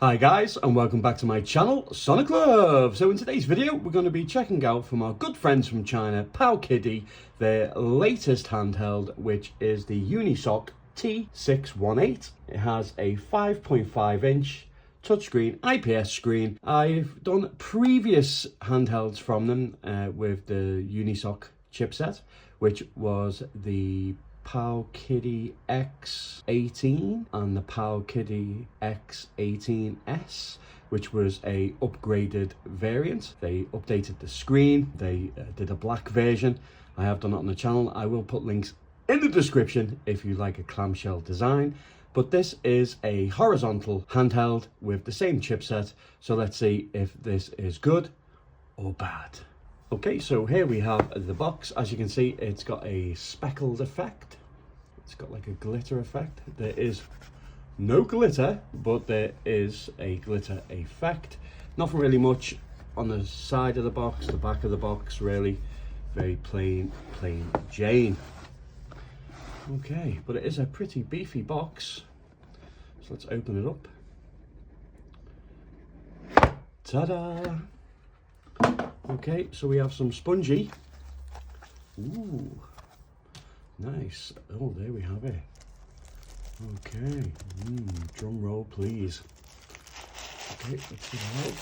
Hi guys, and welcome back to my channel, Sonic Love. So in today's video, we're going to be checking out from our good friends from China, Powkiddy, their latest handheld, which is the Unisoc T618. It has a 5.5 inch touchscreen IPS screen. I've done previous handhelds from them with the Unisoc chipset, which was the Powkiddy X28 and the Powkiddy X28 which was a upgraded variant. They updated the screen, they did a black version. I have done it on the channel. I will put links in the description if you like a clamshell design. But this is a horizontal handheld with the same chipset. So let's see if this is good or bad. Okay, so here we have the box. As you can see, it's got a speckled effect. It's got like a glitter effect. There is no glitter, but there is a glitter effect. Nothing really much on the side of the box, the back of the box, really. Very plain Jane. Okay, but it is a pretty beefy box. So let's open it up. Ta-da! Okay, so we have some spongy. Ooh, nice. Oh, there we have it. Okay, drum roll, please. Okay, let's see the out.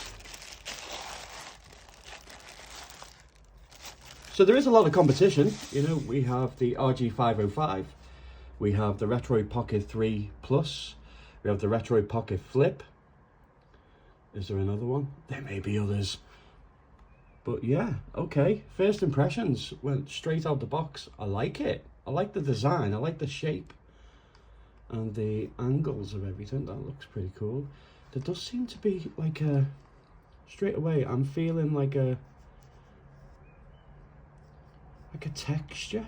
So there is a lot of competition. You know, we have the RG505, we have the Retroid Pocket 3 Plus, we have the Retroid Pocket Flip. Is there another one? There may be others. But yeah, okay, first impressions went straight out the box. I like it. I like the design, I like the shape and the angles of everything. That looks pretty cool. There does seem to be like a, straight away, I'm feeling like a texture.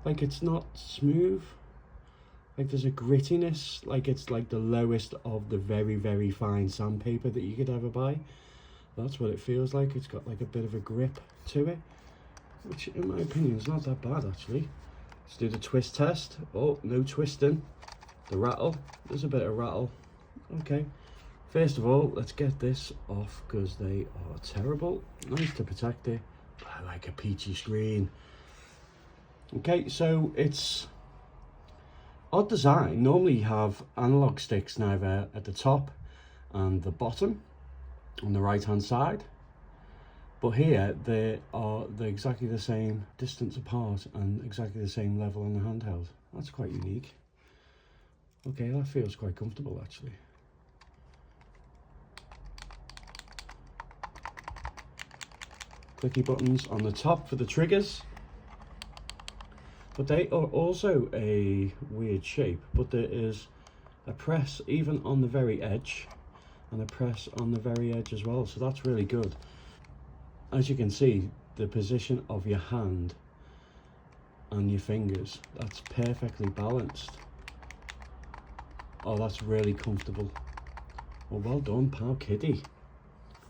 Like it's not smooth. Like there's a grittiness, like it's like the lowest of the very fine sandpaper that you could ever buy. That's what it feels like. It's got like a bit of a grip to it, which in my opinion is not that bad actually. Let's do the twist test. Oh, no twisting. The rattle, there's a bit of rattle. Okay, first of all, let's get this off because they are terrible. Nice to protect it, but I like a peachy screen. Okay, so it's odd design. Normally you have analog sticks neither at the top and the bottom on the right hand side, but here they're exactly the same distance apart and exactly the same level on the handheld. That's quite unique. Okay, that feels quite comfortable actually. Clicky buttons on the top for the triggers, but they are also a weird shape, but there is a press even on the very edge and a press on the very edge as well, so that's really good. As you can see, the position of your hand and your fingers, that's perfectly balanced. Oh, that's really comfortable. Well done, Powkiddy.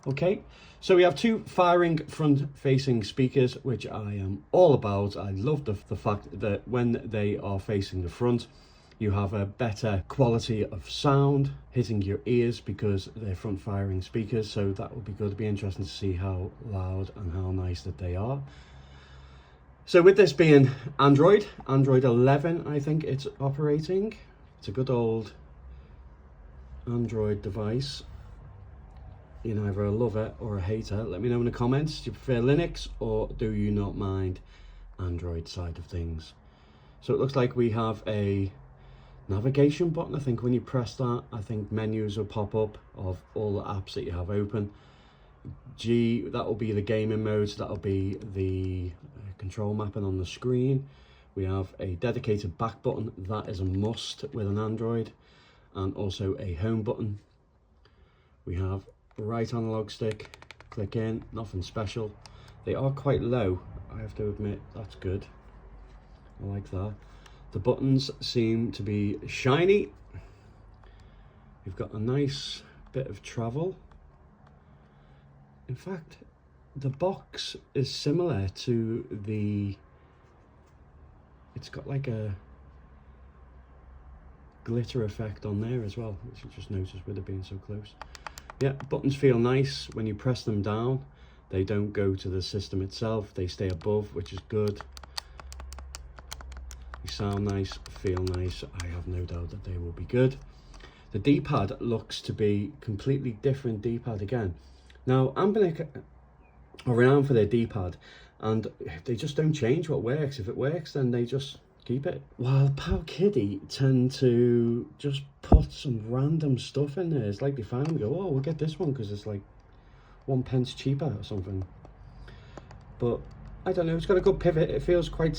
Okay, so we have two firing front-facing speakers, which I am all about. I love the fact that when they are facing the front, you have a better quality of sound hitting your ears because they're front firing speakers. So that will be good. It'll be interesting to see how loud and how nice that they are. So with this being Android 11, I think it's operating. It's a good old Android device. You're either a lover or a hater. Let me know in the comments. Do you prefer Linux or do you not mind Android side of things? So it looks like we have a navigation button. I think when you press that, I think menus will pop up of all the apps that you have open. G, that will be the gaming modes. That'll be the control mapping on the screen. We have a dedicated back button. That is a must with an Android, and also a home button. We have right analog stick, click in, nothing special. They are quite low, I have to admit. That's good. I like that. The buttons seem to be shiny. You've got a nice bit of travel. In fact, the box is similar to the, it's got like a glitter effect on there as well, which you just noticed with it being so close. Yeah, buttons feel nice. When you press them down, they don't go to the system itself, they stay above, which is good. They sound nice, feel nice. I have no doubt that they will be good. The D-pad looks to be completely different D-pad again. Now, Ambilic are renowned for their D-pad, and they just don't change what works. If it works, then they just keep it. While Powkiddy tend to just put some random stuff in there. It's like they finally go, oh, we'll get this one because it's like 1 pence cheaper or something. But I don't know, it's got a good pivot. It feels quite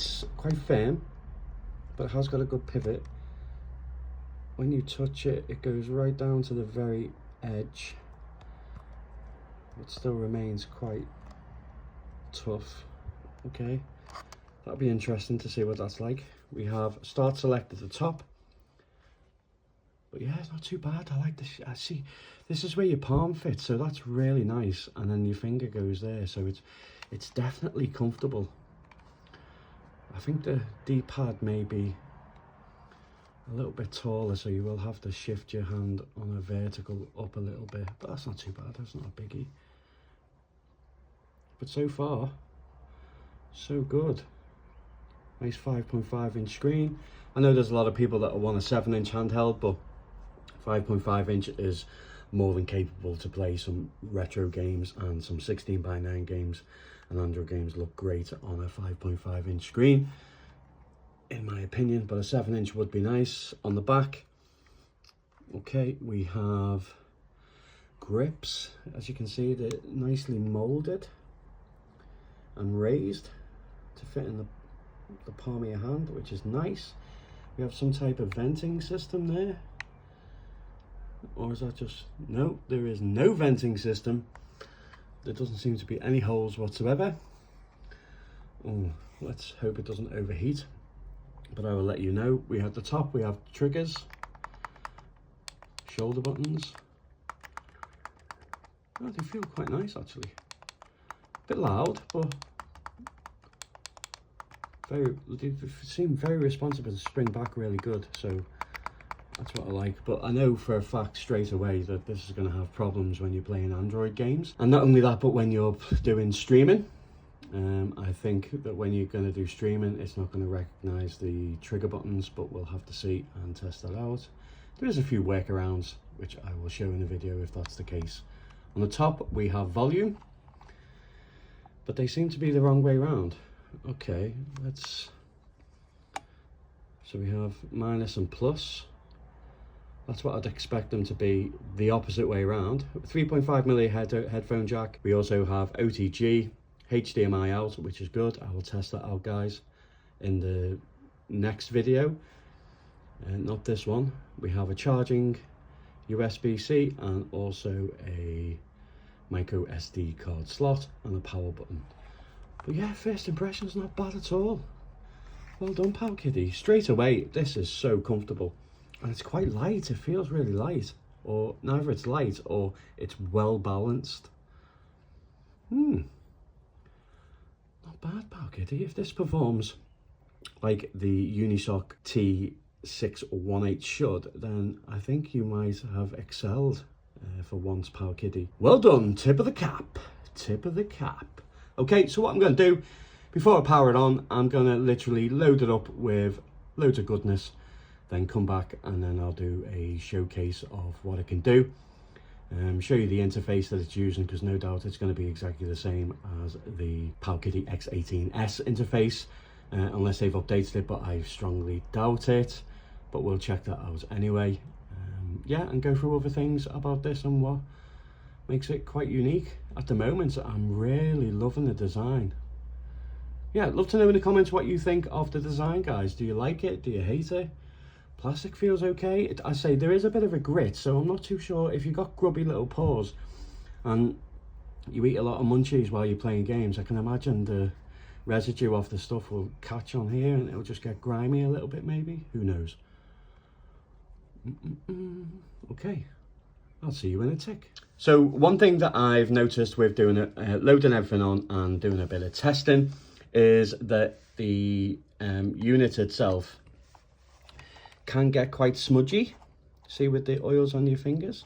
firm, but it has got a good pivot. When you touch it, it goes right down to the very edge. It still remains quite tough. Okay, that'll be interesting to see what that's like. We have start select at the top. But yeah, it's not too bad. I like this. I see, this is where your palm fits, so that's really nice. And then your finger goes there, so it's definitely comfortable. I think the D-pad may be a little bit taller, so you will have to shift your hand on a vertical up a little bit, but that's not too bad. That's not a biggie. But so far, so good. Nice 5.5 inch screen. I know there's a lot of people that want a 7-inch handheld, but 5.5 inch is more than capable to play some retro games, and some 16:9 games and Android games look great on a 5.5 inch screen, in my opinion, but a 7-inch would be nice. On the back, okay, we have grips. As you can see, they're nicely molded and raised to fit in the palm of your hand, which is nice. We have some type of venting system there, or is that just, no, there is no venting system. There doesn't seem to be any holes whatsoever. Oh, let's hope it doesn't overheat, but I will let you know. We have the top, we have triggers, shoulder buttons. Oh, they feel quite nice actually. Bit loud, but they seem very responsive and spring back really good, so that's what I like. But I know for a fact straight away that this is going to have problems when you're playing Android games, and not only that, but when you're doing streaming. I think that when you're going to do streaming, it's not going to recognize the trigger buttons, but we'll have to see and test that out. There is a few workarounds which I will show in the video if that's the case. On the top we have volume, but they seem to be the wrong way around. Okay, so we have minus and plus. That's what I'd expect them to be the opposite way around. 3.5mm headphone jack. We also have OTG, HDMI out, which is good. I will test that out, guys, in the next video. Not this one. We have a charging USB-C and also a micro SD card slot and a power button. But yeah, first impressions not bad at all. Well done, Powkiddy. Straight away, this is so comfortable. And it's quite light. It feels really light. Or neither it's light or it's well balanced. Not bad, Powkiddy. If this performs like the Unisoc T618 should, then I think you might have excelled for once, Powkiddy. Well done. Tip of the cap. Tip of the cap. Okay, so what I'm going to do, before I power it on, I'm going to literally load it up with loads of goodness, then come back and then I'll do a showcase of what it can do. Show you the interface that it's using, because no doubt it's going to be exactly the same as the Powkiddy X28 I interface, unless they've updated it, but I strongly doubt it. But we'll check that out anyway. Yeah, and go through other things about this and what makes it quite unique. At the moment, I'm really loving the design. Yeah, I'd love to know in the comments what you think of the design, guys. Do you like it? Do you hate it? Plastic feels okay. I say there is a bit of a grit, so I'm not too sure if you've got grubby little paws and you eat a lot of munchies while you're playing games. I can imagine the residue of the stuff will catch on here and it'll just get grimy a little bit, maybe. Who knows? Okay, I'll see you in a tick. So one thing that I've noticed with doing it, loading everything on and doing a bit of testing, is that the unit itself can get quite smudgy. See, with the oils on your fingers.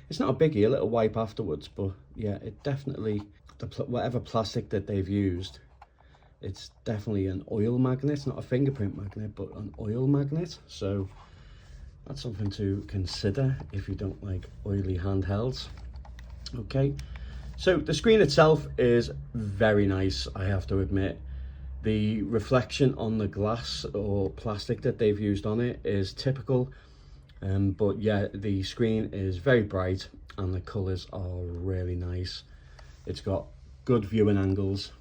It's not a biggie, a little wipe afterwards, but yeah, it definitely, whatever plastic that they've used, it's definitely an oil magnet, not a fingerprint magnet, but an oil magnet. So that's something to consider if you don't like oily handhelds. Okay, so the screen itself is very nice, I have to admit. The reflection on the glass or plastic that they've used on it is typical, but yeah, the screen is very bright and the colours are really nice. It's got good viewing angles.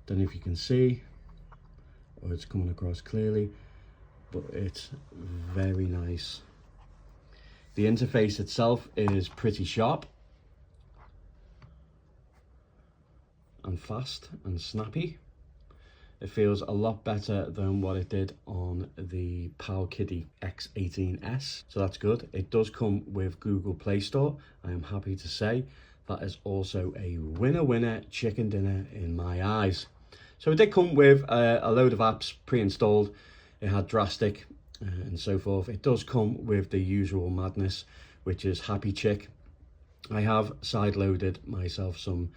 Don't know if you can see or it's coming across clearly, but it's very nice. The interface itself is pretty sharp and fast and snappy. It feels a lot better than what it did on the Powkiddy X28 so that's good. It does come with Google Play Store. I am happy to say that is also a winner chicken dinner in my eyes. So it did come with a load of apps pre-installed. It had Drastic and so forth. It does come with the usual madness, which is Happy Chick. I have side-loaded myself some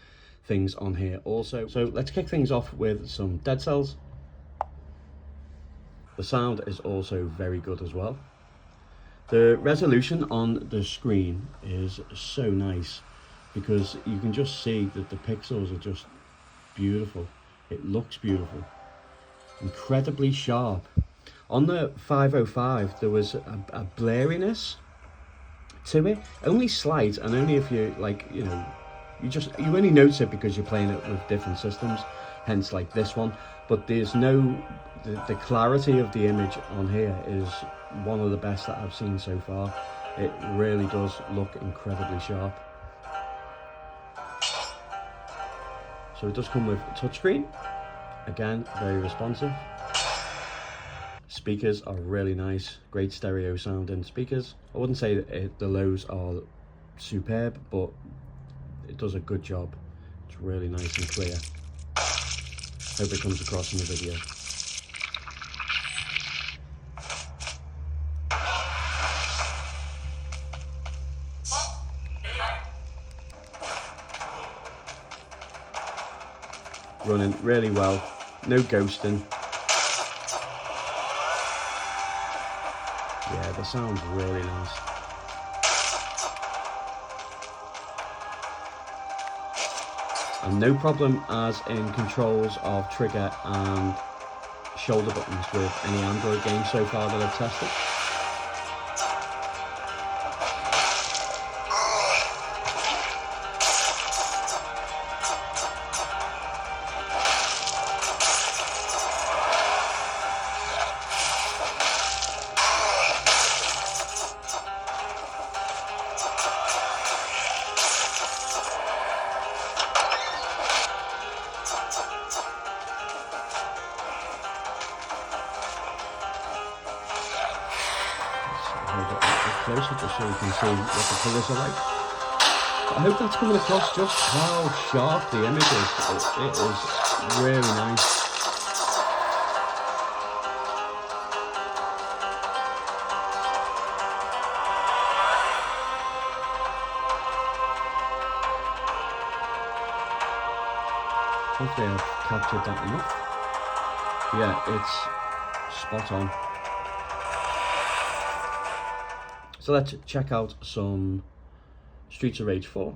things on here also. So let's kick things off with some Dead Cells. The sound is also very good as well. The resolution on the screen is so nice because you can just see that the pixels are just beautiful. It looks beautiful, incredibly sharp. On the 505 there was a blurriness to it, only slight, and only if you like, you know, you only notice it because you're playing it with different systems, hence like this one. But there's no, the clarity of the image on here is one of the best that I've seen so far. It really does look incredibly sharp. So it does come with a touchscreen, again very responsive. Speakers are really nice, great stereo sounding speakers. I wouldn't say that the lows are superb, but it does a good job. It's really nice and clear. Hope it comes across in the video. Running really well, no ghosting. Yeah, the sound's really nice. And no problem as in controls of trigger and shoulder buttons with any Android games so far that I've tested. Hold it a bit closer just so you can see what the colours are like. But I hope that's coming across just how sharp the image is. It is really nice. Hopefully I've captured that enough. Yeah, it's spot on. So let's check out some Streets of Rage 4.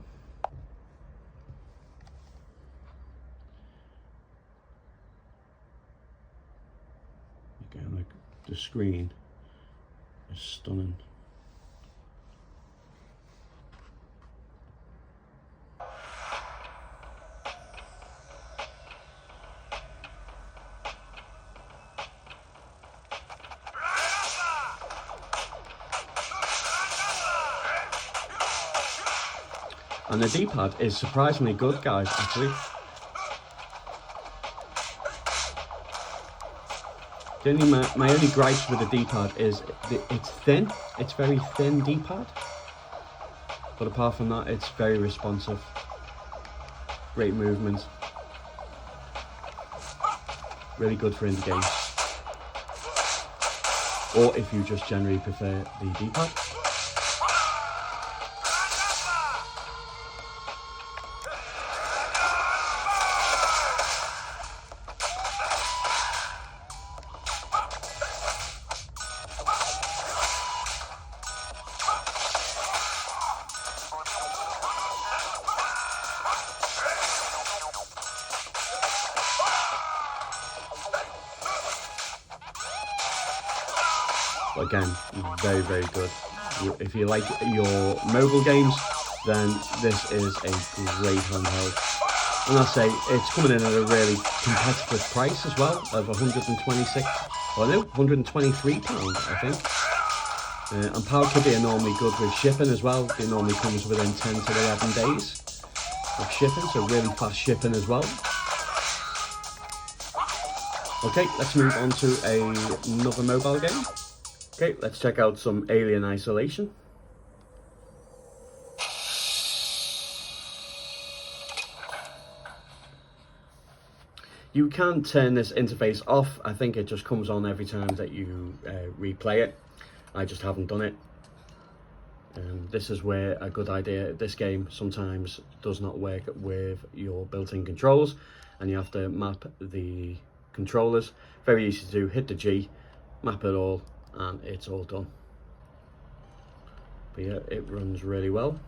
Again, like the screen is stunning. And the D-pad is surprisingly good, guys, actually. My only gripes with the D-pad is it's thin. It's very thin D-pad. But apart from that, it's very responsive. Great movement. Really good for indie games. or if you just generally prefer the D-pad. Again, very, very good. If you like your mobile games, then this is a great handheld. And I'll say it's coming in at a really competitive price as well, of £126, or no, £123, I think. And Powkiddy are normally good with shipping as well. It normally comes within 10 to 11 days of shipping, so really fast shipping as well. Okay, let's move on to another mobile game. Okay, let's check out some Alien Isolation. You can turn this interface off. I think it just comes on every time that you replay it. I just haven't done it. This is where a good idea, this game sometimes does not work with your built-in controls, and you have to map the controllers. Very easy to do, hit the G, map it all, and it's all done. But yeah, it runs really well.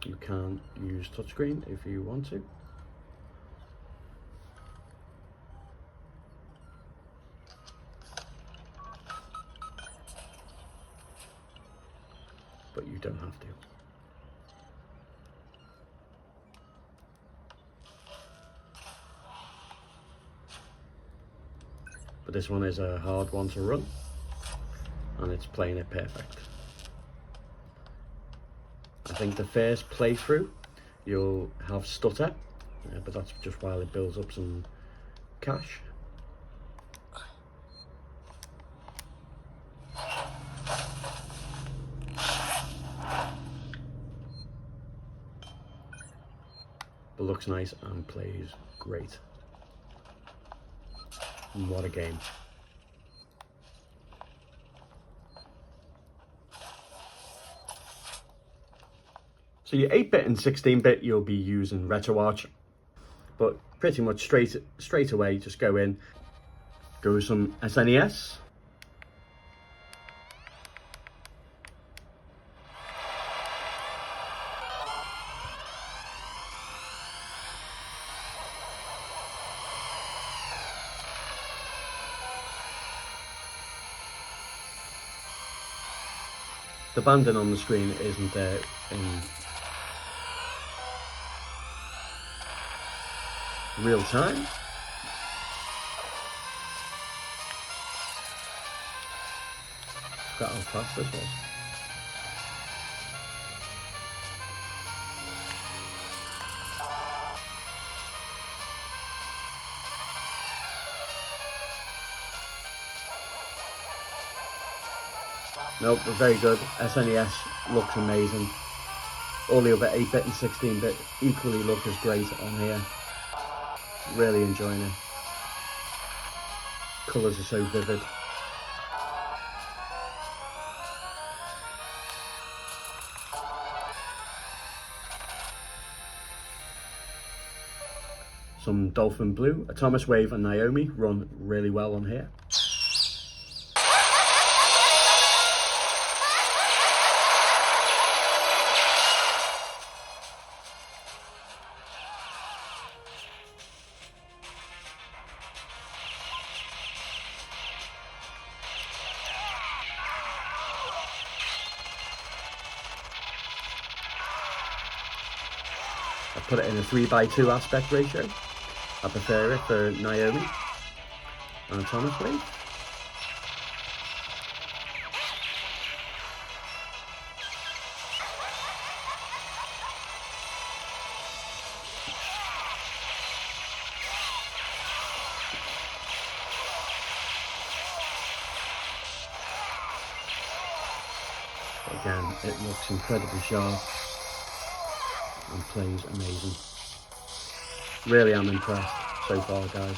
You can use touchscreen if you want to. But you don't have to. But this one is a hard one to run, and it's playing it perfect. I think the first playthrough you'll have stutter, but that's just while it builds up some cache. But looks nice and plays great. And what a game. So your 8-bit and 16-bit, you'll be using RetroArch, but pretty much straight away, just go in, go with some SNES. The banding on the screen isn't there in real time. Forgot how fast this was. Nope, but very good. SNES looks amazing. All the other 8-bit and 16-bit equally look as great on here. Really enjoying it. Colours are so vivid. Some Dolphin Blue, Atomic Wave and Naomi run really well on here. I put it in a 3:2 aspect ratio. I prefer it for Naomi and Atomic Wave. Again, it looks incredibly sharp and plays amazing. Really am impressed so far, guys.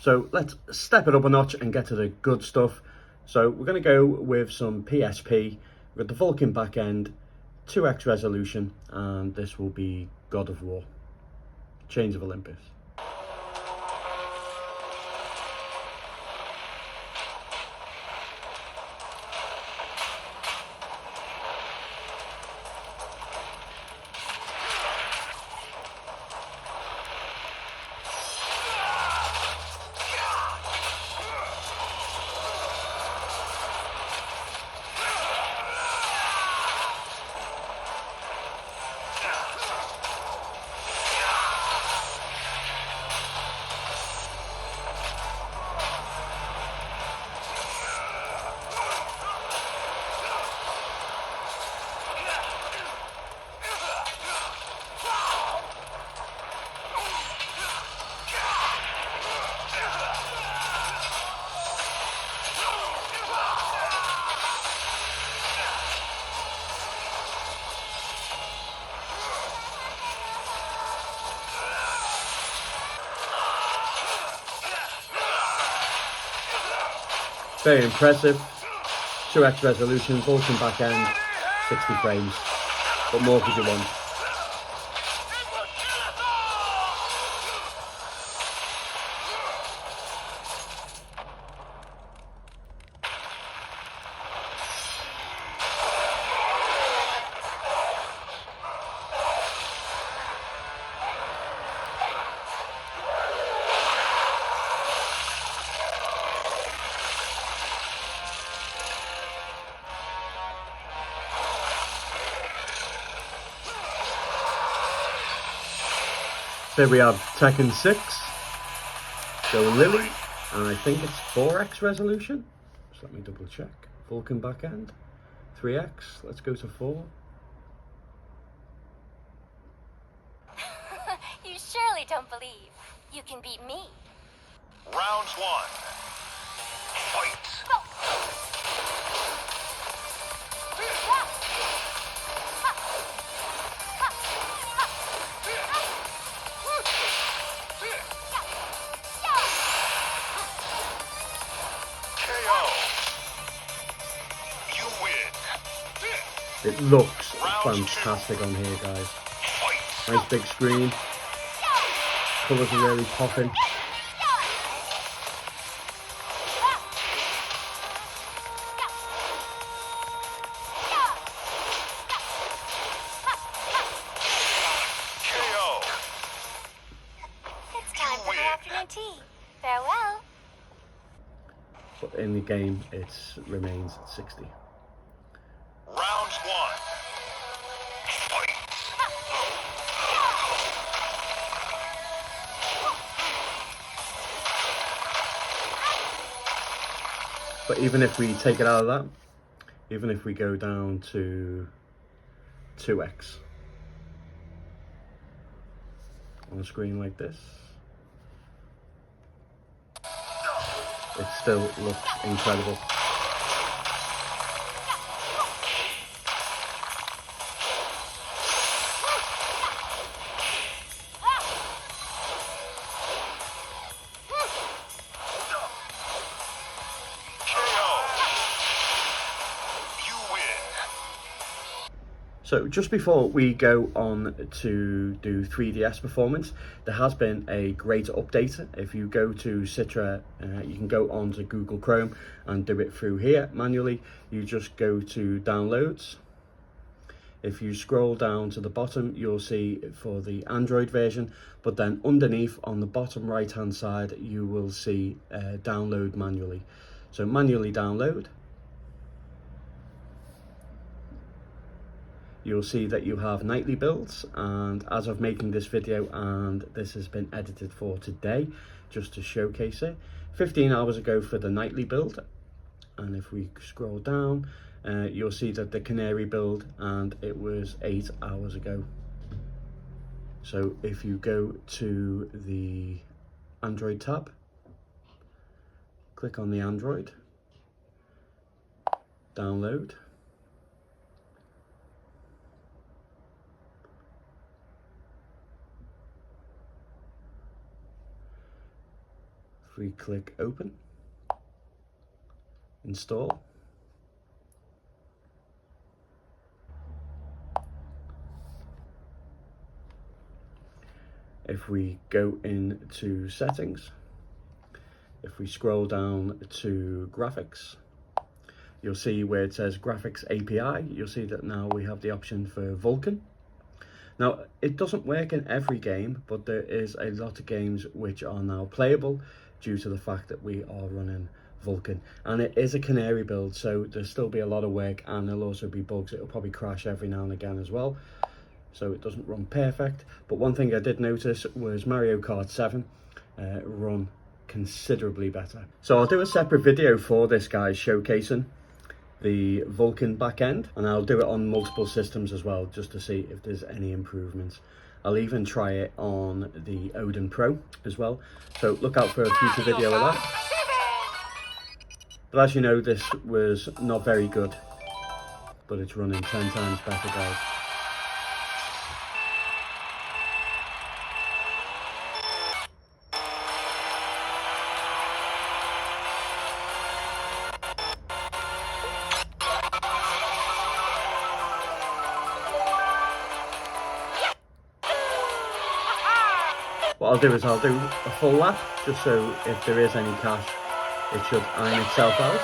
So let's step it up a notch and get to the good stuff. So we're going to go with some PSP. We've got the Vulcan backend, 2x resolution, and this will be God of War, Chains of Olympus. Very impressive. 2x resolution, Vulcan back end, 60 frames. What more could you want? There we have Tekken 6, Go Lily, and I think it's 4x resolution. Just let me double check. Vulcan backend, 3x, let's go to 4. You surely don't believe you can beat me. Round 1. Fight! It looks fantastic on here, guys. Nice big screen. Colours are really popping. It's time for the afternoon tea. Farewell. But in the game, it remains at 60. Round 1. Fight! But even if we take it out of that, even if we go down to 2x on a screen like this, it still looks incredible. So just before we go on to do 3DS performance, there has been a great update. If you go to Citra, you can go onto Google Chrome and do it through here manually. You just go to downloads. If you scroll down to the bottom, you'll see for the Android version, but then underneath on the bottom right hand side, you will see download manually. So manually download. You'll see that you have nightly builds, and as of making this video, and this has been edited for today just to showcase it, 15 hours ago for the nightly build. And if we scroll down, you'll see that the canary build, and it was 8 hours ago. So if you go to the Android tab, click on the Android, download, we click open, install, if we go into settings, if we scroll down to graphics, you'll see where it says graphics API, you'll see that now we have the option for Vulcan. Now, it doesn't work in every game, but there is a lot of games which are now playable due to the fact that we are running Vulcan. And it is a canary build, so there'll still be a lot of work, and there'll also be bugs. It'll probably crash every now and again as well, so it doesn't run perfect. But one thing I did notice was Mario Kart 7 run considerably better. So I'll do a separate video for this, guys, showcasing the Vulcan backend, and I'll do it on multiple systems as well, just to see if there's any improvements. I'll even try it on the Odin Pro as well, so look out for a future video of that. But as you know, this was not very good, but it's running 10 times better, guys. What I'll do is I'll do a full lap, just so if there is any crash, it should iron itself out.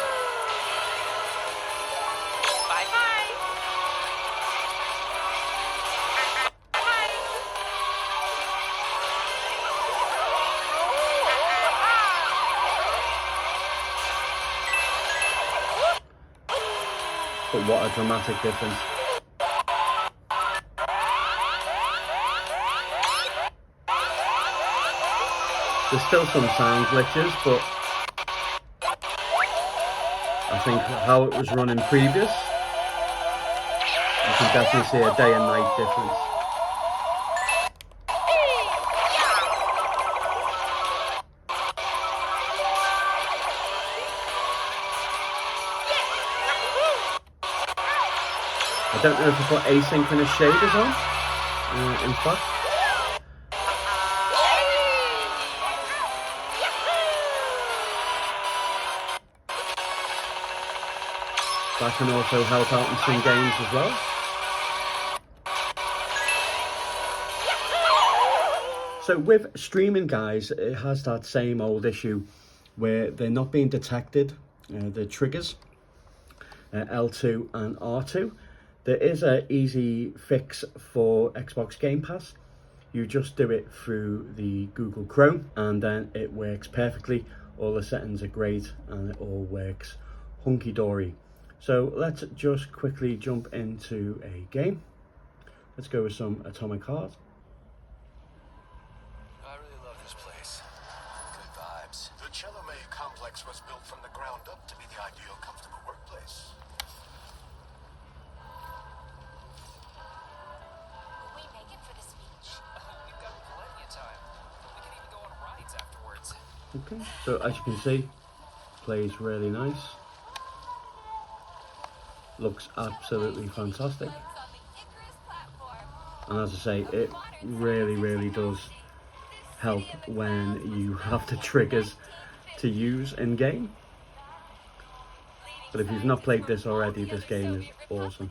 But what a dramatic difference. There's still some sound glitches, but I think how it was running previous, you can definitely see a day and night difference. I don't know if you put asynchronous shaders on, in fact. That can also help out in some games as well. So with streaming, guys, it has that same old issue where they're not being detected, the triggers, L2 and R2. There is an easy fix for Xbox Game Pass. You just do it through the Google Chrome, and then it works perfectly. All the settings are great, and it all works hunky-dory. So let's just quickly jump into a game. Let's go with some Atomic Heart. I really love this place. Good vibes. The Chelome complex was built from the ground up to be the ideal, comfortable workplace. Will we make it for the speech? We've got plenty of time. We can even go on rides afterwards. Okay, so as you can see, plays really nice. Looks absolutely fantastic. And as I say, it really does help when you have the triggers to use in game. But if you've not played this already, this game is awesome.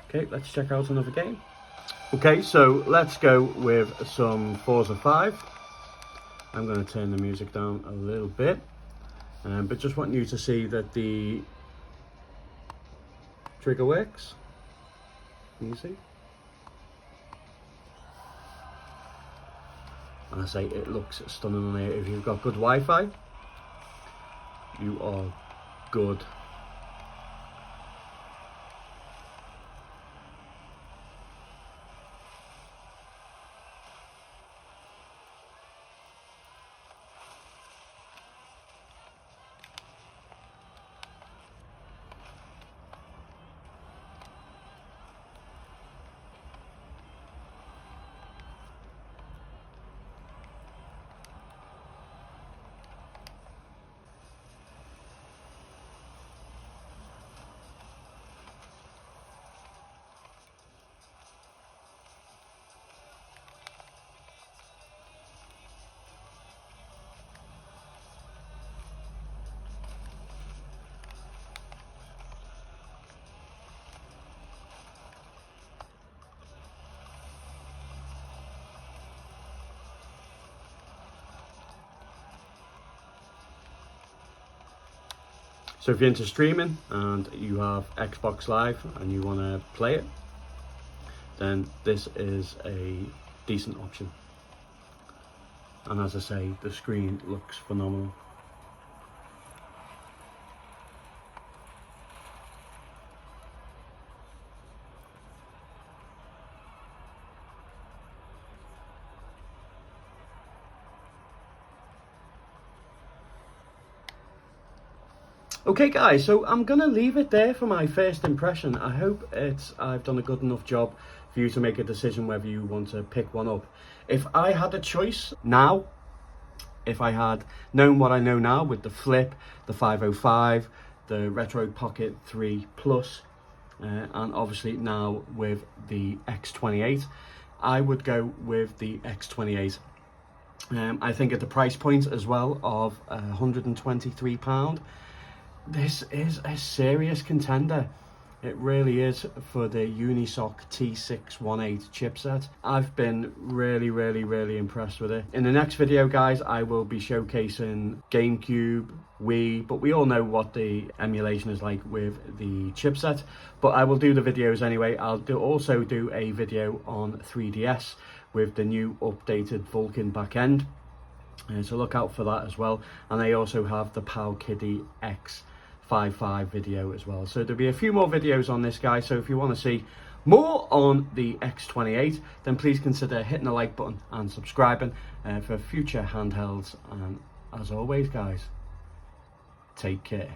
Okay, let's check out another game. Okay, so let's go with some Forza 5. I'm going to turn the music down a little bit, but just want you to see that the trigger works. Can you see? And I say it looks stunning on here. If you've got good Wi-Fi, you are good. So if you're into streaming and you have Xbox Live and you want to play it, then this is a decent option. And as I say, the screen looks phenomenal. Okay guys, so I'm gonna leave it there for my first impression. I hope I've done a good enough job for you to make a decision whether you want to pick one up. If I had a choice now, if I had known what I know now with the Flip, the 505, the Retro Pocket 3 Plus, and obviously now with the X28, I would go with the X28. I think at the price point as well of £123, this is a serious contender. It really is for the Unisoc T618 chipset. I've been really impressed with it. In the next video guys, I will be showcasing GameCube, Wii, but we all know what the emulation is like with the chipset. But I will do the videos anyway. I'll also do a video on 3DS with the new updated Vulcan backend. So look out for that as well. And I also have the Powkiddy X28 video as well. So there'll be a few more videos on this guy. So if you want to see more on the X28, then please consider hitting the like button and subscribing for future handhelds. And as always guys, take care.